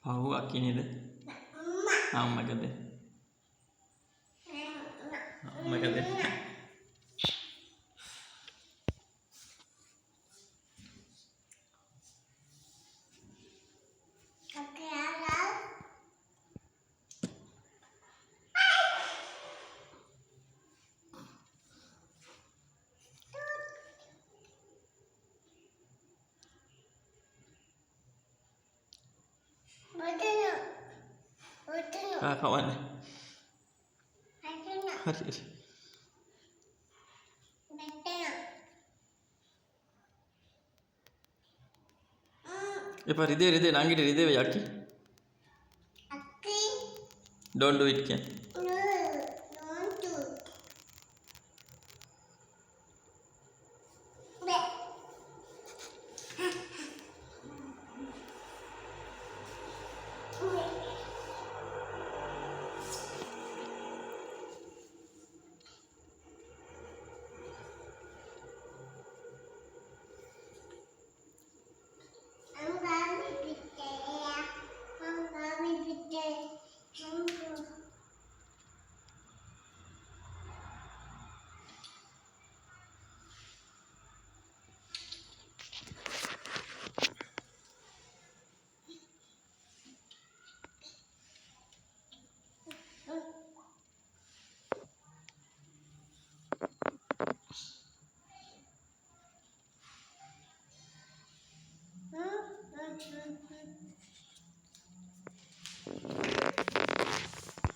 Aku akin ini. Amma kade. Amma kade. Kakak mana? Hari. Pak Ride, Ride, nangi Ride, Yaki. Don't do it, Ken.